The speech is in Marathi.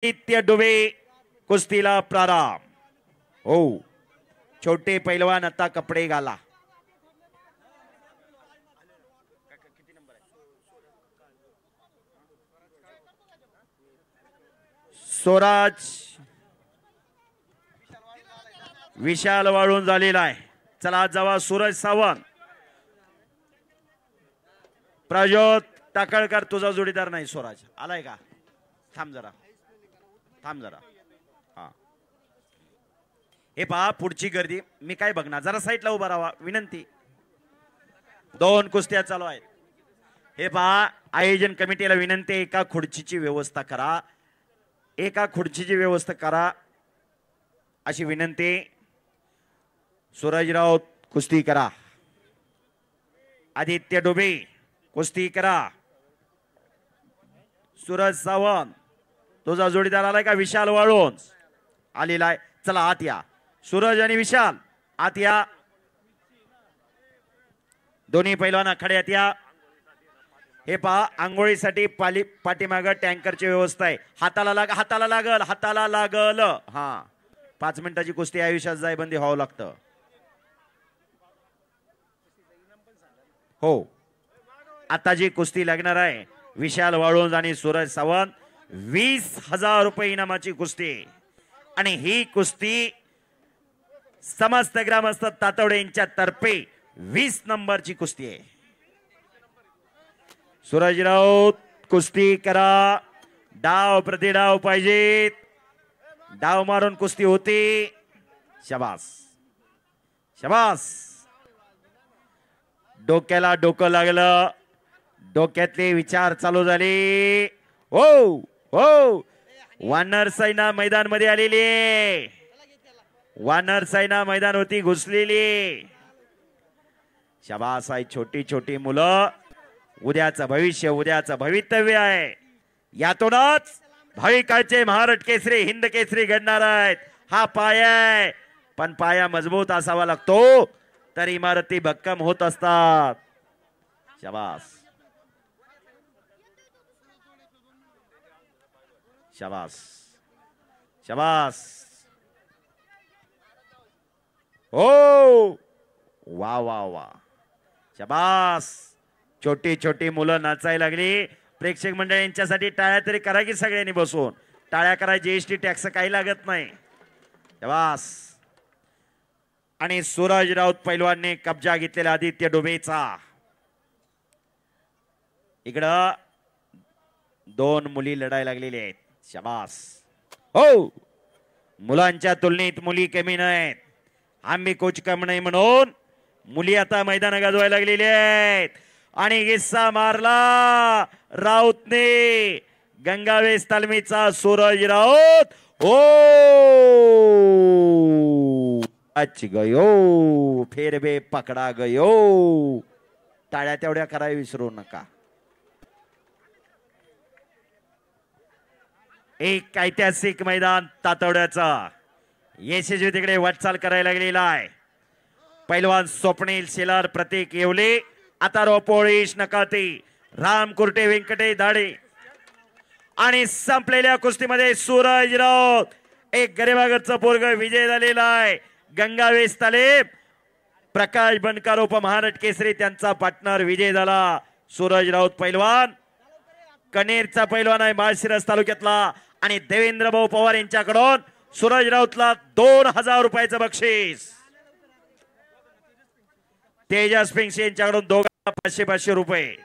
आदित्य डुबे कुस्तीला प्रारंभ हो. छोटे पैलवान आता कपडे घाला. स्वराज विशाल वाळून झालेला आहे. चला जावा सूरज सावंत. प्रज्योत टाकळकर तुझा जोडीदार नाही स्वराज आलाय का? थांब जरा हा. हे पहा पुढची गर्दी मी काय बघणार. जरा साईडला उभा राहा विनंती. 2 कुस्त्या चालू आहेत. हे पहा आयोजन कमिटीला विनंती एका खुर्चीची व्यवस्था करा. एका खुर्चीची व्यवस्था करा अशी विनंती. सूरजराव कुस्ती करा. आदित्य डुबे कुस्ती करा. सूरज सावंत तुझा जोडीदार आलाय का? विशाल वाळून आलेला आहे. चला आत या. सूरज आणि विशाल आत या. दोन्ही पैलवान खड्यात या. हे पहा आंघोळीसाठी पाठीमागं टँकरची व्यवस्था आहे. हाताला लागल. हा 5 मिनिटाची कुस्ती आयुष्यात जायबंदी व्हावं लागतं. हो आता जी कुस्ती लागणार आहे विशाल वाळुंज आणि सूरज सावंत 20,000 रुपये इनामाची कुस्ती. आणि ही कुस्ती समस्त ग्रामस्थ तातवडे यांच्या तर्फे 20 नंबरची कुस्ती आहे. सूरजराव कुस्ती करा. डाव प्रतिडाव पाहिजेत. डाव मारून कुस्ती होती. शाबास शाबास. डोक्याला डोकं लागलं. डोक्यातले विचार चालू झाले. हो हो वानर सेना मैदान मध्ये आलेली. वानर सेना मैदान होती घुसलेली. शाबास आहे. छोटी छोटी मुलं उद्याचं भविष्य उद्याचं भवितव्य आहे. यातूनच भाविकाचे महाराष्ट्र केसरी हिंद केसरी घडणार आहेत. हा पाया आहे पण पाया मजबूत असावा लागतो तर इमारती भक्कम होत असतात. शाबास शाबास शाबास. हो वा वा वा शाबास. छोटी छोटी मुलं नाचायला लागली. प्रेक्षक मंडळ यांच्यासाठी टाळ्या तरी करा की सगळ्यांनी बसून. टाळ्या करा. जीएसटी टॅक्स काही लागत नाही. शाबास. आणि सूरज राऊत पैलवानने कब्जा घेतलेला आदित्य डुबेचा. इकडं 2 मुली लढायला लागलेल्या आहेत. शाबास. हो मुलांच्या तुलनेत मुली कमी नाहीत. आम्ही कोच कमी नाही म्हणून मुली आता मैदान गाजवायला लागलेले आहेत. आणि गिस्सा मारला राऊतने. गंगावेस तालमीचा सूरज राऊत. ओ अच्छ गयो फिर बे पकडा गयो. टाळ्या तेवढ्या करायला विसरू नका. एक ऐतिहासिक मैदान तातवड्याचा यशस्वी तिकडे वाटचाल करायला लागलेला आहे. पैलवान स्वप्नील शेलार प्रतीक येवले आता रोपोळीश नकाती राम कुर्टे व्यंकटे दाडे. आणि संपलेल्या कुस्तीमध्ये सूरज राऊत एक गरीबागरचा पोरग विजय झालेला आहे. गंगावेस तालेब प्रकाश बनकर उपमहाराष्ट्र केसरी त्यांचा पार्टनर विजय झाला. सूरज राऊत पैलवान कनेरचा पैलवान आहे माळशिरस तालुक्यातला. आणि देवेंद्र भाऊ पवार यांच्याकडून सूरज राऊतला 2,000 रुपयाचं बक्षीस. तेजस पिंगशे यांच्याकडून 500 रुपये.